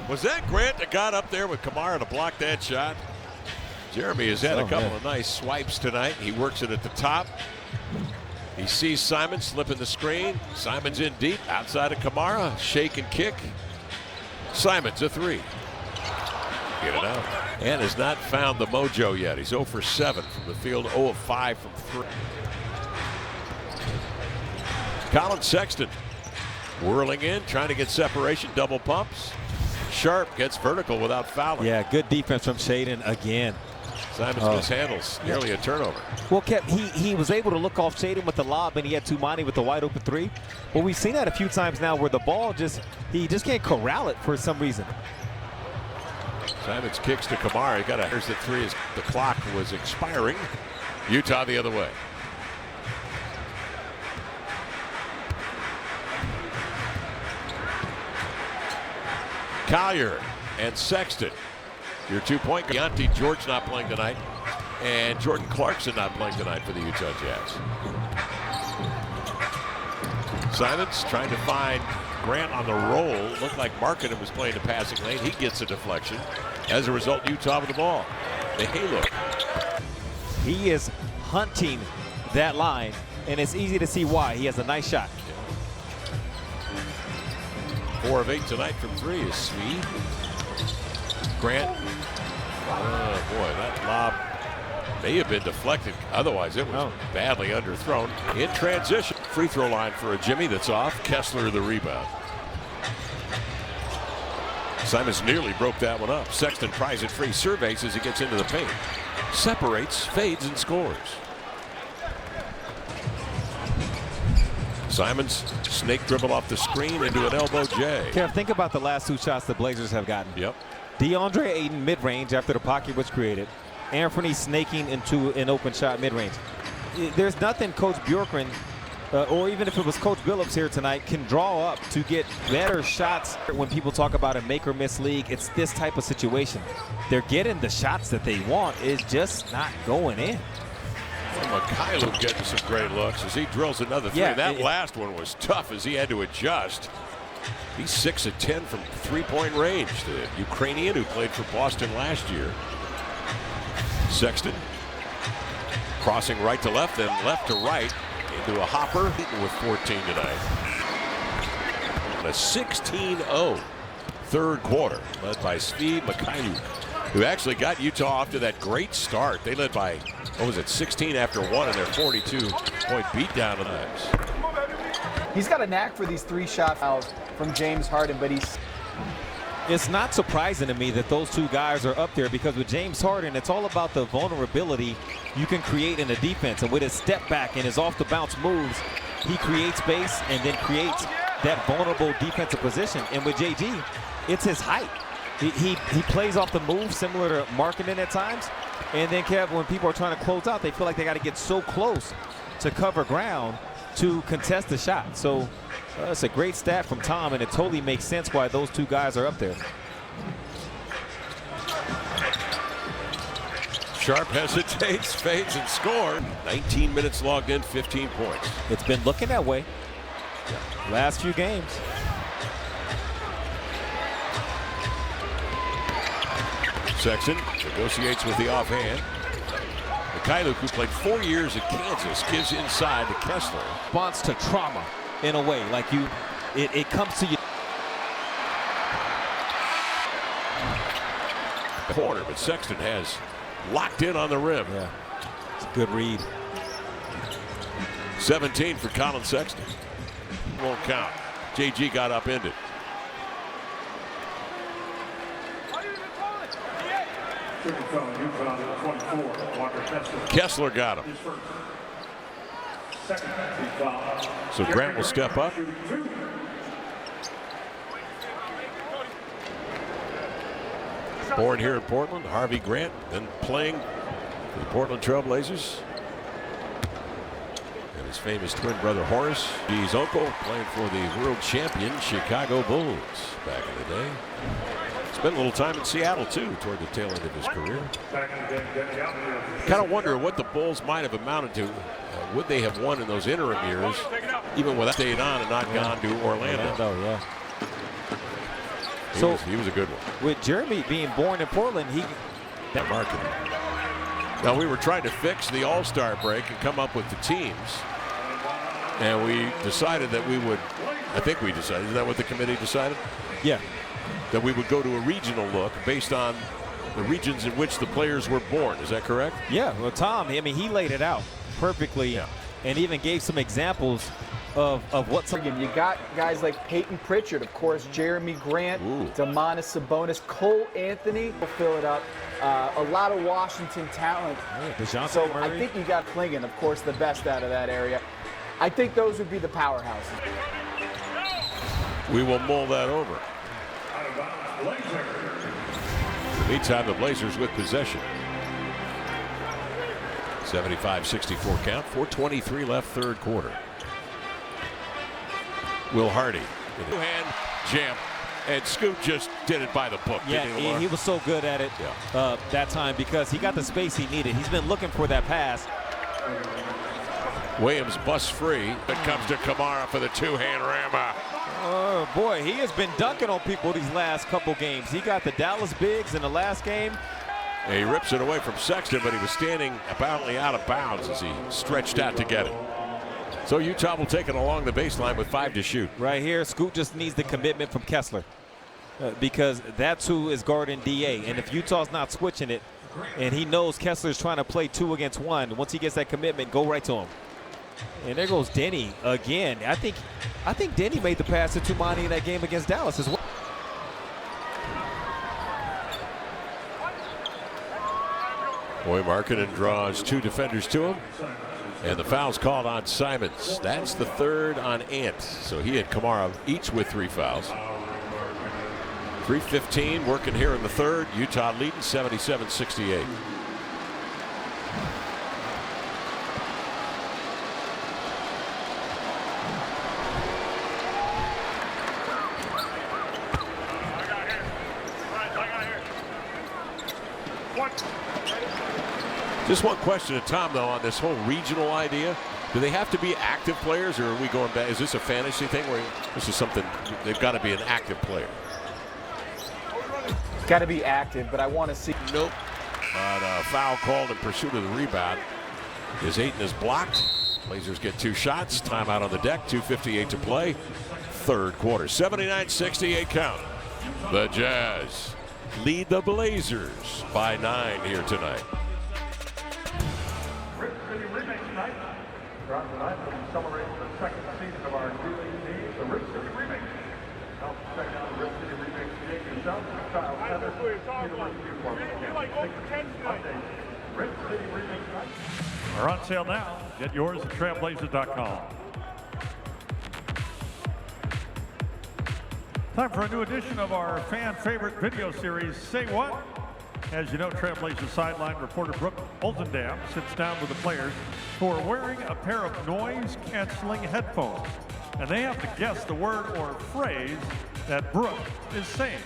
Was that Grant that got up there with Kamara to block that shot? Jeremy has had a couple of nice swipes tonight. He works it at the top. He sees Simon slipping the screen. Simon's in deep outside of Kamara. Shake and kick. Simon's a three. Get it out. And has not found the mojo yet. He's 0 for 7 from the field, 0 of 5 from 3. Colin Sexton whirling in, trying to get separation, double pumps. Sharp gets vertical without fouling. Yeah, good defense from Shaedon again. Simons mishandles, nearly a turnover. Well, Kev, he was able to look off Shaedon with the lob, and he had Toumani with the wide open three. Well, we've seen that a few times now where the ball he just can't corral it for some reason. Simons kicks to Kamara. Here's the three as the clock was expiring. Utah the other way. Collier and Sexton. Your 2-point. Deontay George not playing tonight. And Jordan Clarkson not playing tonight for the Utah Jazz. Simons trying to find Grant on the roll. Looked like Markkanen was playing the passing lane. He gets a deflection. As a result, Utah with the ball. The halo. He is hunting that line, and it's easy to see why. He has a nice shot. 4 of 8 tonight from 3 is Smee. Grant. Oh boy, that lob may have been deflected. Otherwise, it was badly underthrown. In transition, free throw line for a Jimmy that's off. Kessler the rebound. Simons nearly broke that one up. Sexton tries it free, surveys as he gets into the paint. Separates, fades, and scores. Simons snake dribble off the screen into an elbow J. Kev, think about the last 2 shots the Blazers have gotten. Yep. DeAndre Ayton mid-range after the pocket was created. Anthony snaking into an open shot mid-range. There's nothing Coach Bjorkgren, or even if it was Coach Billups here tonight, can draw up to get better shots. When people talk about a make-or-miss league, it's this type of situation. They're getting the shots that they want. It's just not going in. Mikhailuk getting some great looks as he drills another three. Yeah, that last one was tough as he had to adjust. He's 6 of 10 from 3-point range. The Ukrainian who played for Boston last year. Sexton crossing right to left, then left to right into a hopper with 14 tonight. A 16-0 third quarter led by Svi Mikhailuk, who actually got Utah off to that great start. They led by, 16 after 1 in their 42-point beatdown of the He's got a knack for these 3 shot fouls from James Harden, but it's not surprising to me that those 2 guys are up there, because with James Harden, it's all about the vulnerability you can create in the defense. And with his step back and his off the bounce moves, he creates space and then creates that vulnerable defensive position. And with JG, it's his height. He plays off the move similar to Markkanen at times. And then, Kev, when people are trying to close out, they feel like they got to get so close to cover ground to contest the shot. So it's a great stat from Tom, and it totally makes sense why those 2 guys are up there. Sharp hesitates, fades, and scores. 19 minutes logged in, 15 points. It's been looking that way last few games. Sexton negotiates with the offhand. Mikhailuk, who played 4 years at Kansas, gives inside to Kessler. Response to trauma in a way, like it comes to you. Corner, but Sexton has locked in on the rim. Yeah, it's a good read. 17 for Colin Sexton. Won't count. JG got upended. Kessler got him. So Grant will step up. Born here in Portland, Harvey Grant, then playing for the Portland Trailblazers. And his famous twin brother Horace, his uncle, playing for the world champion Chicago Bulls back in the day. Spent a little time in Seattle, too, toward the tail end of his career. Kind of wonder what the Bulls might have amounted to. Would they have won in those interim years, even without stayed on and not gone to Orlando? Yeah. He was a good one. With Jeremy being born in Portland, That market. Now, we were trying to fix the All-Star break and come up with the teams. And we decided that we would, I think we decided, is that what the committee decided? Yeah. That we would go to a regional look based on the regions in which the players were born. Is that correct? Yeah. Well, Tom, I mean, he laid it out perfectly and even gave some examples of what some. You got guys like Peyton Pritchard, of course, Jeremy Grant, Domantas Sabonis, Cole Anthony will fill it up. A lot of Washington talent. DeJounte Murray. I think you got Klingon, of course, the best out of that area. I think those would be the powerhouses. We will mull that over. Meantime, the Blazers with possession. 75-64 count. 4:23 left, third quarter. Will Hardy. Two-hand jam. And Scoot just did it by the book. Yeah, he was so good at it that time because he got the space he needed. He's been looking for that pass. Williams busts free. It comes to Kamara for the two-hand rammer. Oh, boy, he has been dunking on people these last couple games. He got the Dallas Bigs in the last game. And he rips it away from Sexton, but he was standing apparently out of bounds as he stretched out to get it. So Utah will take it along the baseline with 5 to shoot. Right here, Scoot just needs the commitment from Kessler because that's who is guarding DA. And if Utah's not switching it and he knows Kessler's trying to play 2 against 1, once he gets that commitment, go right to him. And there goes Denny again. I think Denny made the pass to Tumani in that game against Dallas as well. Boy, Markkanen draws 2 defenders to him. And the foul's called on Simons. That's the third on Ant. So he and Kamara each with 3 fouls. 3:15 working here in the third. Utah leading 77-68. Just one question to Tom, though, on this whole regional idea. Do they have to be active players, or are we going back? Is this a fantasy thing where this is something they've got to be an active player? Got to be active, but I want to see. Nope. But foul called in pursuit of the rebound. His Ayton is blocked. Blazers get 2 shots. Timeout on the deck. 2:58 to play. Third quarter. 79-68 count. The Jazz lead the Blazers by 9 here tonight. Tonight, we celebrate the second season of our G-League, the Rip City Remix. Help check out the Rip City Remix. Get yourself a child. I know who you're talking about. You like over 10 tonight. Rip City Remix night. Are on sale now. Get yours at trailblazers.com. Time for a new edition of our fan favorite video series, Say What? As you know, Trailblazers sideline reporter Brooke Olzendam sits down with the players who are wearing a pair of noise-canceling headphones. And they have to guess the word or phrase that Brooke is saying.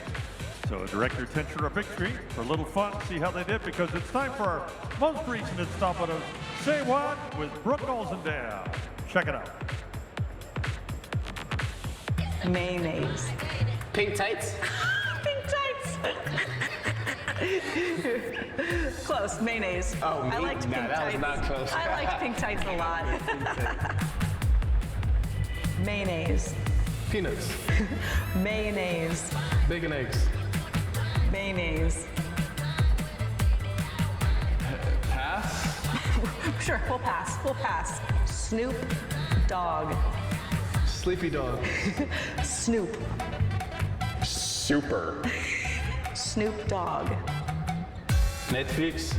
So direct your attention to our big screen for a little fun, see how they did, because it's time for our most recent installment of Say What with Brooke Olzendam. Check it out. Mayonnaise. Pink tights. Pink tights. Close, mayonnaise. Oh, I liked pink that tights. was not close. I liked pink tights a lot. Mayonnaise. Peanuts. Mayonnaise. Bacon eggs. Mayonnaise. Pass. Sure, we'll pass. We'll pass. Snoop Dogg. Sleepy dog. Snoop. Super. Snoop Dogg. Netflix.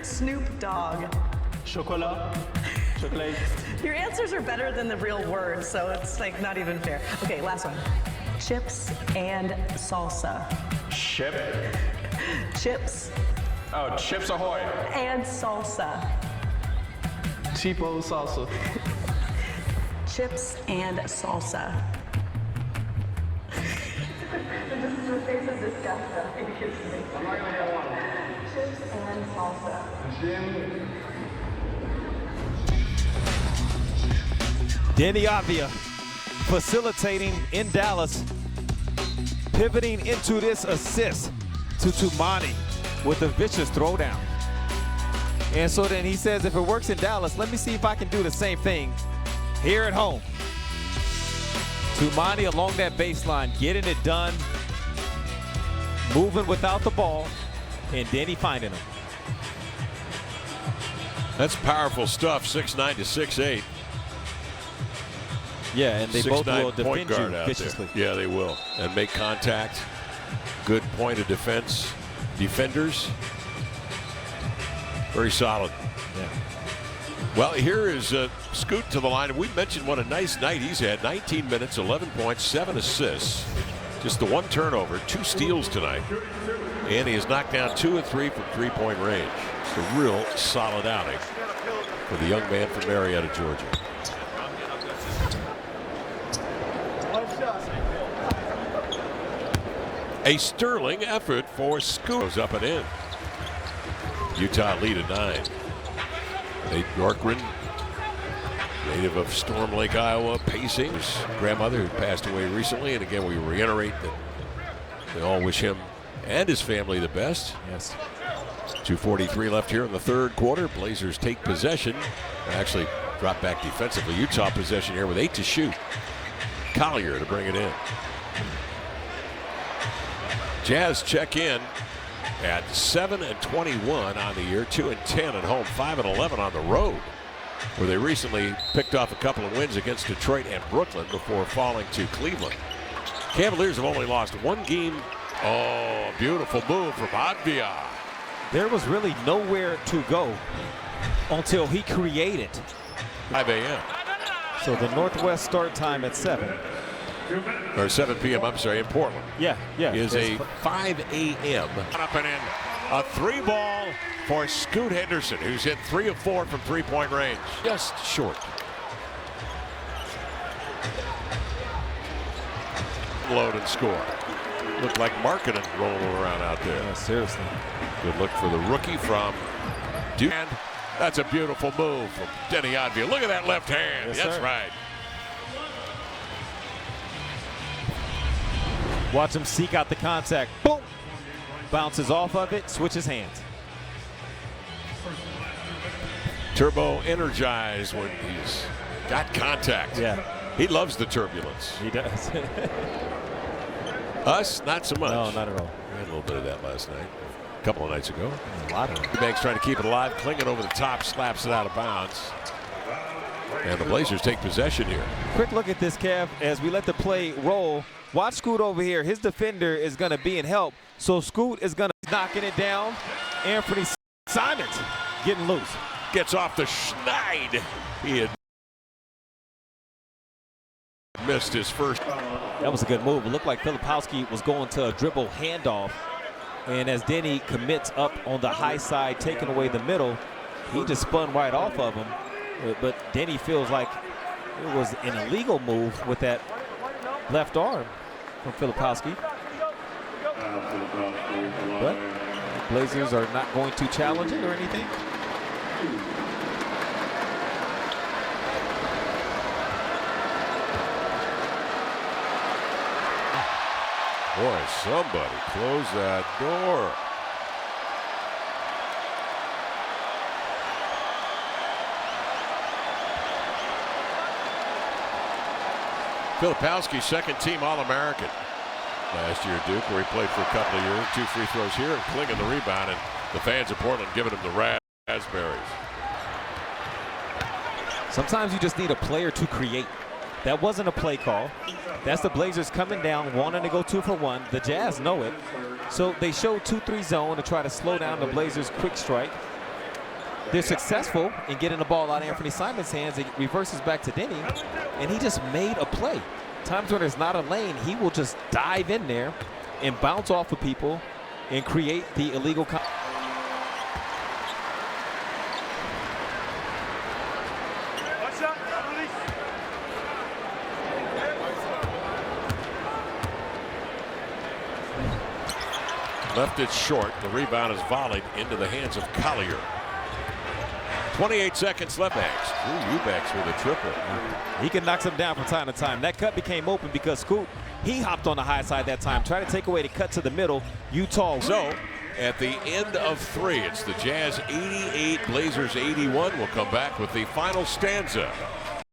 Snoop Dogg. Chocolat. Chocolate. Your answers are better than the real words, so it's like not even fair. Okay, last one. Chips and salsa. Chip. Chips Oh, Chips Ahoy. and salsa. Tipo salsa. Chips and salsa. Chips and salsa. Denny Avdia facilitating in Dallas. pivoting into this assist to Tumani with a vicious throwdown. And so then he says, if it works in Dallas, let me see if I can do the same thing here at home. Tumani along that baseline, getting it done, moving without the ball, and Denny finding him. That's powerful stuff, 6'9" to 6'8". Yeah, and they both will defend you viciously. Yeah, they will. And make contact. Good point of defense. Defenders. Very solid. Yeah. Well, here is Scoot to the line. And we mentioned what a nice night he's had. 19 minutes, 11 points, 7 assists. Just the 1 turnover, 2 steals tonight. And he has knocked down 2 of 3 from three-point range. It's a real solid outing for the young man from Marietta, Georgia. A sterling effort for Scoot. Goes up and in. Utah lead at 9. Nate Bjorkgren, native of Storm Lake, Iowa, pacing. His grandmother who passed away recently. And again, we reiterate that we all wish him and his family the best. Yes. 2:43 left here in the third quarter. Blazers take possession. Actually drop back defensively. Utah possession here with 8 to shoot. Collier to bring it in. Jazz check in at 7-21 on the year, 2-10 at home, 5-11 on the road, where they recently picked off a couple of wins against Detroit and Brooklyn before falling to Cleveland. Cavaliers have only lost 1 game. Oh, beautiful move from Advia. There was really nowhere to go until he created. 5 a.m. So the Northwest start time at 7. Or 7 p.m., I'm sorry, in Portland. Yeah. Is a 5 a.m. Up and in. A 3-ball for Scoot Henderson, who's hit 3 of 4 from three-point range. Just short. Load and score. Looked like marketing rolling around out there. Yeah, seriously. Good look for the rookie from Duke. And that's a beautiful move from Denny Advia. Look at that left hand. Yes, That's sir. right. Watch him seek out the contact. Boom! Bounces off of it, switches hands. Turbo energized when he's got contact. Yeah. He loves the turbulence. He does. Us, not so much. No, not at all. We had a little bit of that last night. A couple of nights ago. A lot of it. Eubanks trying to keep it alive. Klingen over the top, slaps it out of bounds. And the Blazers take possession here. Quick look at this, Kev, as we let the play roll. Watch Scoot over here. His defender is going to be in help. So Scoot is going to knocking it down. Anthony Simons getting loose. Gets off the schneid. He had missed his first. That was a good move. It looked like Filipowski was going to a dribble handoff. And as Denny commits up on the high side, taking away the middle, he just spun right off of him. But Denny feels like it was an illegal move with that left arm from Filipowski. But Blazers are not going to challenge it or anything. Boy, somebody close that door. Filipowski, second team All-American last year at Duke, where he played for a couple of years. 2 free throws here, and Klingen the rebound, and the fans of Portland giving him the raspberries. Sometimes you just need a player to create. That wasn't a play call. That's the Blazers coming down, wanting to go 2 for 1. The Jazz know it. So they show 2-3 zone to try to slow down the Blazers' quick strike. They're successful in getting the ball out of Anthony Simons' hands. It reverses back to Denny, and he just made a play. Times when there's not a lane, he will just dive in there and bounce off of people and create the illegal. Left it short. The rebound is volleyed into the hands of Collier. 28 seconds left. Drew Eubanks with a triple. He can knock some down from time to time. That cut became open because Scoot He hopped on the high side that time, tried to take away the cut to the middle. Utah. So at the end of 3, it's the Jazz 88, Blazers 81. We'll come back with the final stanza.